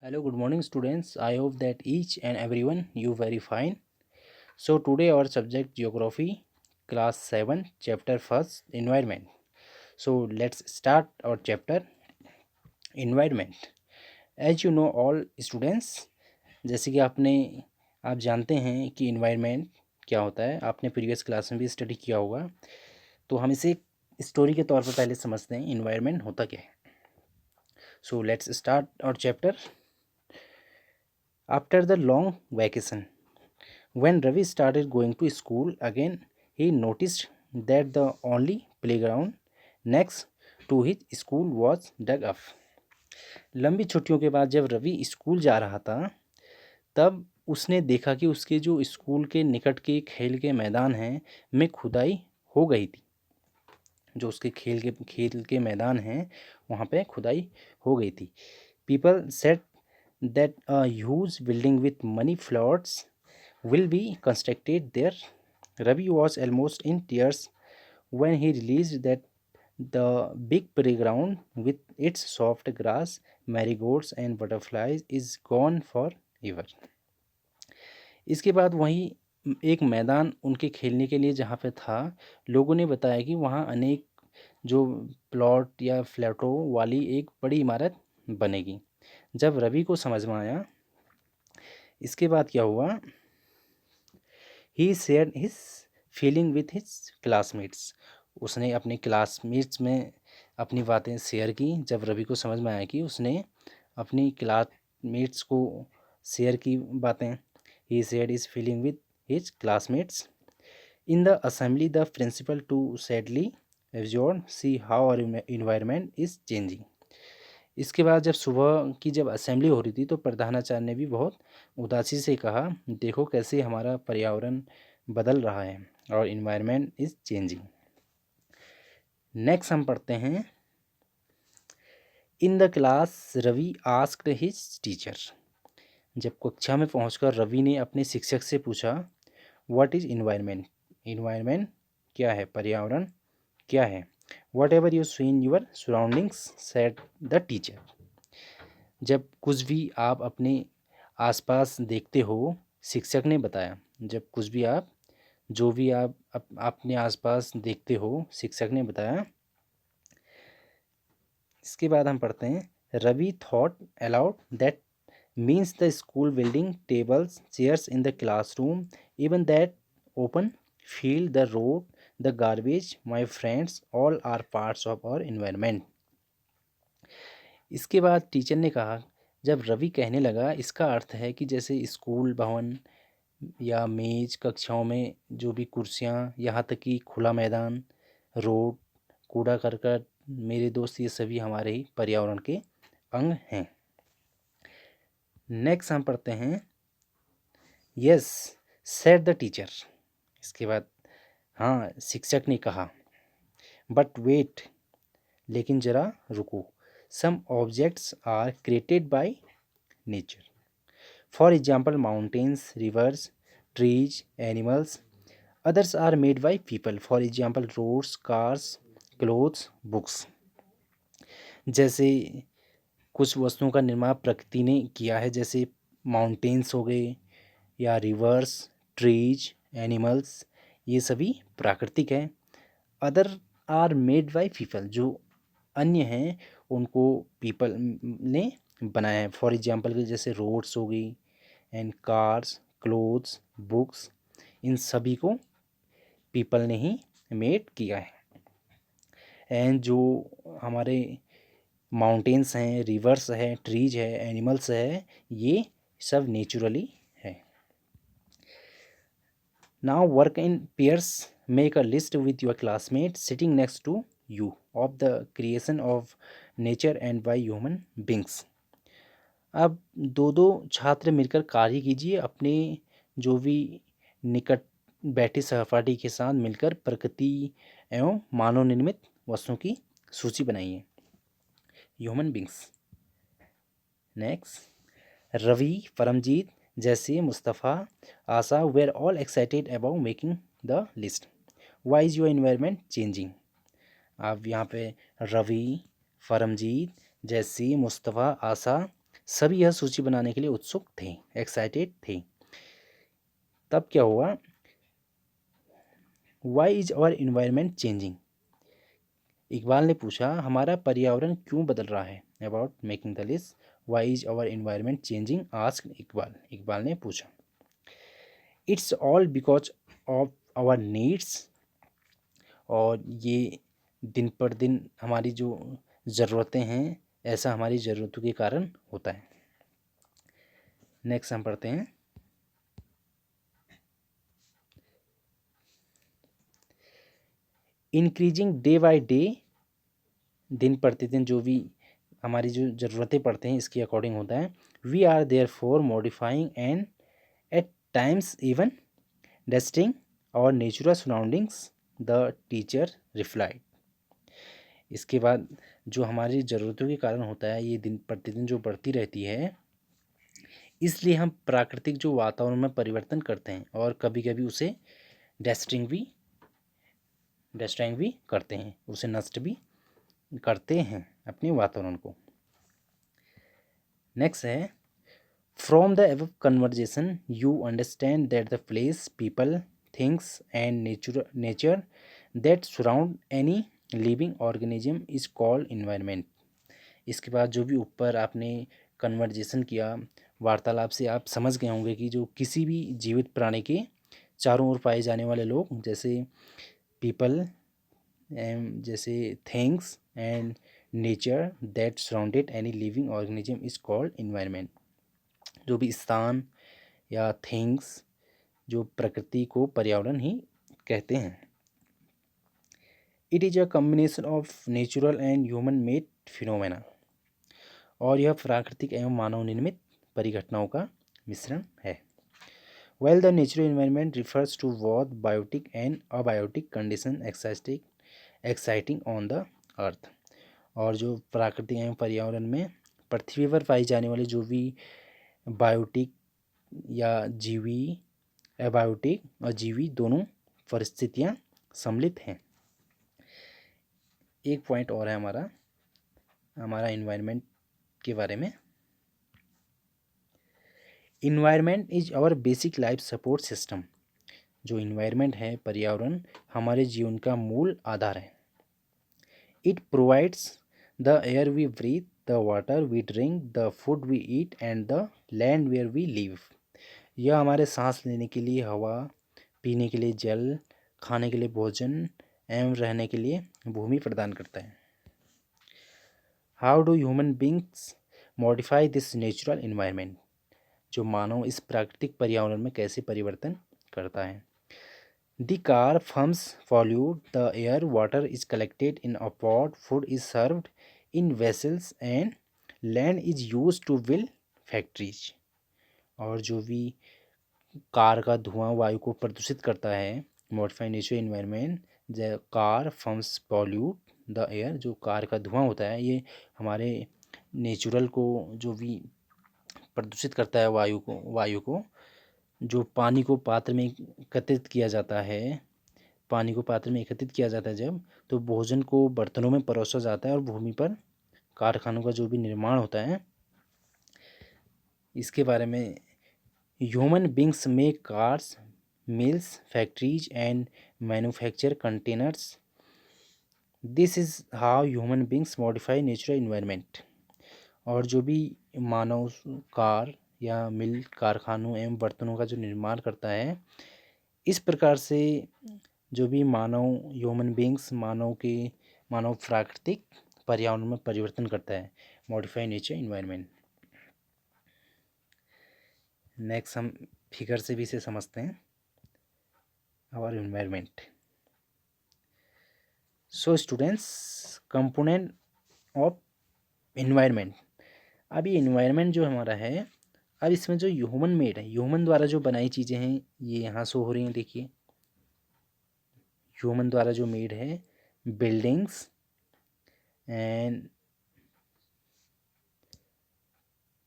Hello, good morning, students. I hope that each and everyone you very fine. So today our subject geography, class 7, chapter first, environment. So let's start our chapter environment. As you know all students, जैसे कि आप जानते हैं कि environment क्या होता है, आपने प्रीवियस क्लास में भी स्टडी किया होगा। तो हम इसे स्टोरी के तौर पर पहले समझते हैं environment होता क्या है। So let's start our chapter. After the long vacation, when Ravi started going to school again, he noticed that the only playground next to his school was dug up. लंबी छुट्टियों के बाद जब रवि स्कूल जा रहा था, तब उसने देखा कि उसके जो स्कूल के निकट के खेल के मैदान हैं में खुदाई हो गई थी। जो उसके खेल के मैदान हैं वहाँ पे खुदाई हो गई थी। People said that a huge building with money floors will be constructed there. Ravi was almost in tears when he realized that the big playground with its soft grass, marigolds and butterflies is gone forever. इसके बाद वहीं एक मैदान उनके खेलने के लिए जहाँ पे था, लोगों ने बताया कि वहाँ अनेक जो प्लॉट या फ्लैटों वाली एक बड़ी इमारत बनेगी। जब रवि को समझ में आया, इसके बाद क्या हुआ, he share his feeling with his classmates. उसने अपने क्लासमेट्स में अपनी बातें शेयर की। जब रवि को समझ में आया कि उसने अपनी क्लासमेट्स को शेयर की बातें, he share his feeling with his classmates. In the assembly the principal to sadly absorb see how our environment is changing. इसके बाद जब सुबह की जब असेंबली हो रही थी तो प्रधानाचार्य ने भी बहुत उदासी से कहा, देखो कैसे हमारा पर्यावरण बदल रहा है और इन्वायरमेंट इज चेंजिंग। नेक्स्ट हम पढ़ते हैं, in the class Ravi asked his teacher. जब कक्षा में पहुंचकर रवि ने अपने शिक्षक से पूछा, व्हाट इज इन्वायरमेंट। इन्वायरमेंट क्या है, पर्यावरण क्या है। Whatever you see in your surroundings said the teacher. जब कुछ भी आप अपने आसपास देखते हो, शिक्षक ने बताया। जब कुछ भी आप जो भी आप अपने आसपास देखते हो, शिक्षक ने बताया। इसके बाद हम पढ़ते हैं, Ravi thought aloud that means the school building tables chairs in the classroom even that open field the road the garbage my friends all are parts of our environment. इसके बाद टीचर ने कहा, जब रवि कहने लगा, इसका अर्थ है कि जैसे स्कूल भवन या मेज कक्षाओं में जो भी कुर्सियाँ, यहाँ तक कि खुला मैदान, रोड, कूड़ा करकट, मेरे दोस्त, ये सभी हमारे ही पर्यावरण के अंग हैं। नेक्स्ट हम पढ़ते हैं, यस सेड द टीचर। इसके बाद हाँ, शिक्षक ने कहा, बट वेट, लेकिन ज़रा रुको, some objects are created by nature, for example mountains, rivers, trees, animals. Others are made by people, for example roads, cars, clothes, books. जैसे कुछ वस्तुओं का निर्माण प्रकृति ने किया है, जैसे माउंटेन्स हो गए या रिवर्स, ट्रीज, एनिमल्स, ये सभी प्राकृतिक हैं। Other are made by people, जो अन्य हैं उनको पीपल ने बनाया है। फॉर एग्जांपल के जैसे रोड्स हो गई एंड कार्स, क्लोथ्स, बुक्स, इन सभी को पीपल ने ही मेड किया है। एंड जो हमारे माउंटेन्स हैं, रिवर्स है, ट्रीज है, एनिमल्स है, ये सब नेचुरली है। Now work in pairs, make a list with your classmate sitting next to you of the creation of nature and by human beings. अब दो दो छात्र मिलकर कार्य कीजिए, अपने जो भी निकट बैठे सहपाठी के साथ मिलकर प्रकृति एवं मानव निर्मित वस्तुओं की सूची बनाइए। Human beings. Next, Ravi, Paramjit, जैसे, Mustafa, Asha were all excited about making the list. Why is your environment changing. आप यहाँ पे रवि, परमजीत, जैसी, मुस्तफ़ा, आशा सभी यह सूची बनाने के लिए उत्सुक थे, एक्साइटेड थे। तब क्या हुआ, why is our environment changing. Iqbal ने पूछा हमारा पर्यावरण क्यों बदल रहा है। About making the list, why is our environment changing, asked Iqbal. Iqbal ने पूछा। It's all because of our needs, और ये दिन पर दिन हमारी जो ज़रूरतें हैं, ऐसा हमारी ज़रूरतों के कारण होता है। नेक्स्ट हम पढ़ते हैं, इंक्रीजिंग डे बाय डे, दिन प्रतिदिन जो भी हमारी जो ज़रूरतें पड़ते हैं इसके अकॉर्डिंग होता है। We are there for modifying and at times even dusting our natural surroundings, the teacher replied. इसके बाद जो हमारी ज़रूरतों के कारण होता है, ये दिन प्रतिदिन जो बढ़ती रहती है, इसलिए हम प्राकृतिक जो वातावरण में परिवर्तन करते हैं और कभी कभी उसे डेस्ट्रिंग भी करते हैं, उसे नष्ट भी करते हैं अपने वातावरण को। नेक्स्ट है, from the above conversation you understand that the place, people, things and nature that surround any living organism is called environment. इसके बाद जो भी ऊपर आपने कन्वर्जेशन किया, वार्तालाप से आप समझ गए होंगे कि जो किसी भी जीवित प्राणी के चारों ओर पाए जाने वाले लोग, जैसे पीपल, जैसे things and nature that surrounded any living organism is called environment. जो भी स्थान या थिंग्स, जो प्रकृति को पर्यावरण ही कहते हैं। It is a combination of natural and human made phenomena, और यह प्राकृतिक एवं मानव निर्मित परिघटनाओं का मिश्रण है। Well the natural environment refers to both biotic and abiotic condition existing on the earth. और जो प्राकृतिक एवं पर्यावरण में पृथ्वी पर पाई जाने वाली जो भी बायोटिक या जीवी, एबायोटिक और जीवी दोनों परिस्थितियाँ सम्मिलित हैं। एक पॉइंट और है हमारा इन्वायरमेंट के बारे में। Environment is our basic life support system. जो इन्वायरमेंट है, पर्यावरण, हमारे जीवन का मूल आधार है। It provides the air we breathe, the water we drink, the food we eat and the land where we live. यह हमारे सांस लेने के लिए हवा, पीने के लिए जल, खाने के लिए भोजन एवं रहने के लिए भूमि प्रदान करता है। How do human beings modify this natural environment. जो मानव इस प्राकृतिक पर्यावरण में कैसे परिवर्तन करता है। The car firms pollute the air, water is collected in a pot, food is served in vessels and land is use to build factories. और जो भी कार का धुआं वायु को प्रदूषित करता है, modify natural environment, the car firms pollute the air, जो कार का धुआं होता है ये हमारे नेचुरल को जो भी प्रदूषित करता है, वायु को जो पानी को पात्र में एकत्रित किया जाता है, पानी को पात्र में एकत्रित किया जाता है जब, तो भोजन को बर्तनों में परोसा जाता है और भूमि पर कारखानों का जो भी निर्माण होता है, इसके बारे में। Human beings make cars, mills, factories and manufacture containers, this is how human beings modify natural environment. और जो भी मानव कार या मिल, कारखानों एवं बर्तनों का जो निर्माण करता है, इस प्रकार से जो भी मानव, ह्यूमन बींग्स, मानव प्राकृतिक पर्यावरण में परिवर्तन करता है, मॉडिफाई नेचर इन्वायरमेंट। नेक्स्ट हम फिगर से भी इसे समझते हैं, our environment. So students, component of environment. अब ये इन्वायरमेंट जो हमारा है, अब इसमें जो ह्यूमन मेड है, ह्यूमन द्वारा जो बनाई चीज़ें हैं, ये यहाँ शो हो रही हैं, देखिए। ह्यूमन द्वारा जो मेड है, buildings and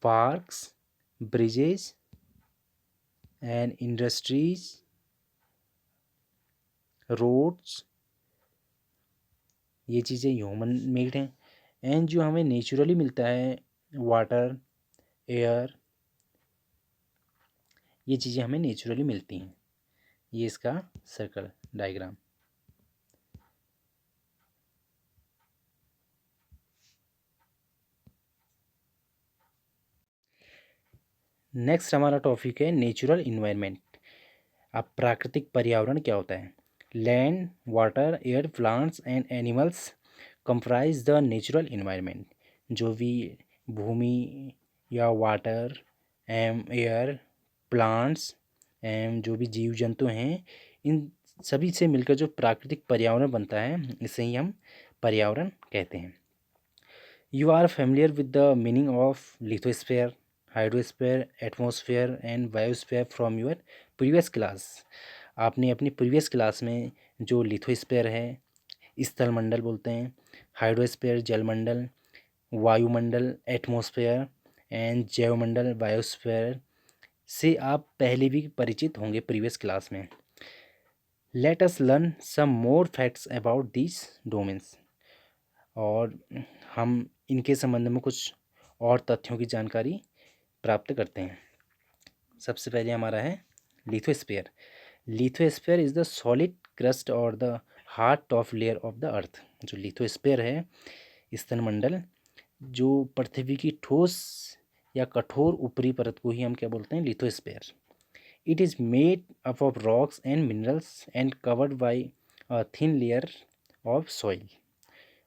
parks, bridges and industries, roads, ये चीज़ें ह्यूमन मेड हैं। एंड जो हमें नेचुरली मिलता है, वाटर, एयर, ये चीज़ें हमें नेचुरली मिलती हैं। ये इसका सर्कल डायग्राम। नेक्स्ट हमारा टॉपिक है नेचुरल इन्वायरमेंट। अब प्राकृतिक पर्यावरण क्या होता है? Land, water, air, plants and animals comprise the natural environment. जो भी भूमि या वाटर एम एयर, प्लांट्स एम जो भी जीव जंतु हैं, इन सभी से मिलकर जो प्राकृतिक पर्यावरण बनता है, इसे ही हम पर्यावरण कहते हैं। You are familiar with the meaning of lithosphere, hydrosphere, atmosphere and biosphere from your previous class. आपने अपनी प्रीवियस क्लास में जो लिथोस्फेयर है, स्थलमंडल बोलते हैं, हाइड्रोस्फेयर जलमंडल, वायुमंडल एटमॉस्फेयर एंड जैवमंडल बायोस्फेयर से आप पहले भी परिचित होंगे प्रीवियस क्लास में। Let us learn some more facts about this domains. और हम इनके संबंध में कुछ और तथ्यों की जानकारी प्राप्त करते हैं। सबसे पहले हमारा है lithosphere. Lithosphere is the solid crust or the hard top layer of the earth. जो लिथोस्फेयर है, स्तनमंडल, जो पृथ्वी की ठोस या कठोर ऊपरी परत को ही हम क्या बोलते हैं? Lithosphere. It is made up of rocks and minerals and covered by a thin layer of soil.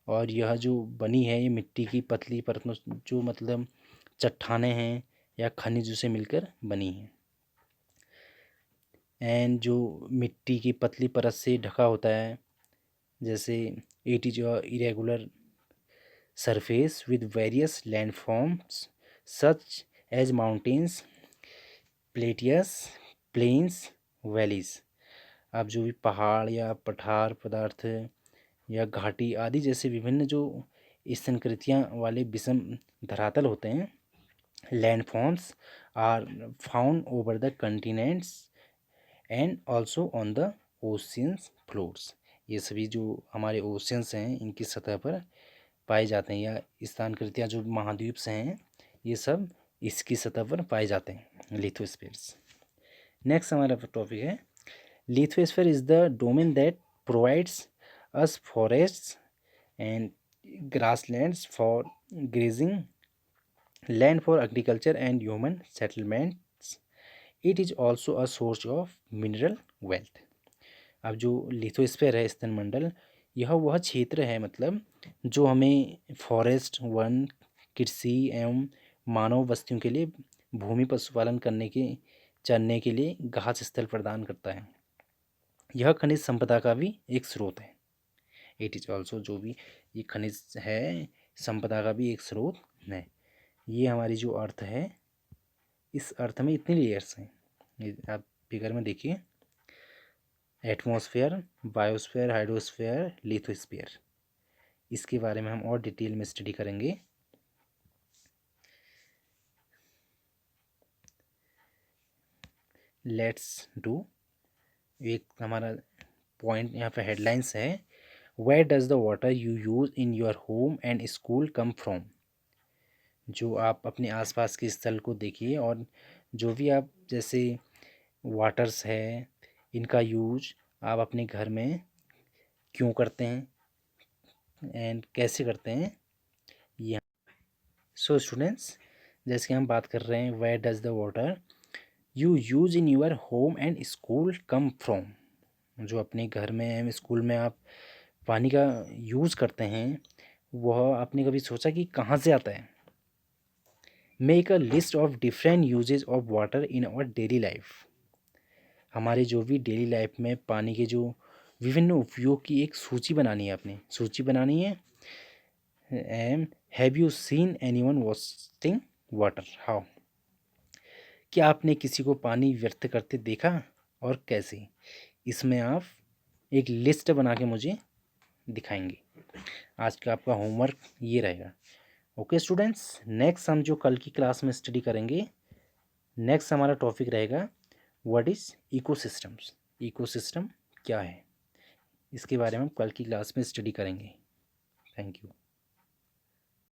और यह जो बनी है, ये मिट्टी की पतली परतों, जो मतलब चट्टानें हैं या खनिजों से मिलकर बनी हैं। एंड जो मिट्टी की पतली परत से ढका होता है, जैसे it is irregular surface with various landforms such as mountains, plateaus, plains, valleys. अब जो भी पहाड़ या पठार पदार्थ या घाटी आदि जैसे विभिन्न जो स्तनकृतियाँ वाले विषम धरातल होते हैं, landforms are found over the continents and also on the oceans floors. ये सभी जो हमारे ओशियंस हैं, इनकी सतह पर पाए जाते हैं, या स्थानकृतियाँ जो महाद्वीप से हैं, ये सब इसकी सतह पर पाए जाते हैं, लिथोस्फीयर्स। नेक्स्ट हमारा टॉपिक है lithosphere is the domain that provides us forests and grasslands for grazing, land for agriculture and human settlements. It is also a source of mineral wealth. अब जो लिथोस्फीयर है, स्तनमंडल, यह वह क्षेत्र है मतलब जो हमें फॉरेस्ट, वन, कृषि एवं मानव बस्तियों के लिए भूमि पशुपालन करने के, चरने के लिए घास स्थल प्रदान करता है। यह खनिज संपदा का भी एक स्रोत है। इट इज ऑल्सो, जो भी ये खनिज है, संपदा का भी एक स्रोत है। ये हमारी जो अर्थ है, इस अर्थ में इतनी लेयर्स हैं, ये आप फिगर में देखिए, एटमॉस्फेयर, बायोस्फेयर, हाइड्रोस्फेयर, लिथोस्फेयर। इसके बारे में हम और डिटेल में स्टडी करेंगे। Let's do. एक हमारा पॉइंट यहाँ पे हेडलाइंस है, where does the water you use in your home and school come from. जो आप अपने आसपास के स्थल को देखिए, और जो भी आप जैसे वाटर्स है, इनका यूज आप अपने घर में क्यों करते हैं एंड कैसे करते हैं, ये। सो स्टूडेंट्स, जैसे कि हम बात कर रहे हैं, where does the water you use in your home and school come from. जो अपने घर में एवं स्कूल में आप पानी का यूज़ करते हैं, वह आपने कभी सोचा कि कहाँ से आता है? Make a list of different uses of water in our daily life. हमारे जो भी डेली लाइफ में पानी के जो विभिन्न उपयोग की एक सूची बनानी है, आपने सूची बनानी है। And have you seen anyone wasting water, how. क्या आपने किसी को पानी व्यर्थ करते देखा और कैसे? इसमें आप एक लिस्ट बना के मुझे दिखाएंगे। आज का आपका होमवर्क ये रहेगा। ओके स्टूडेंट्स, नेक्स्ट हम जो कल की क्लास में स्टडी करेंगे, नेक्स्ट हमारा टॉपिक रहेगा व्हाट इज़ इकोसिस्टम्स। इकोसिस्टम क्या है, इसके बारे में हम कल की क्लास में स्टडी करेंगे। Thank you.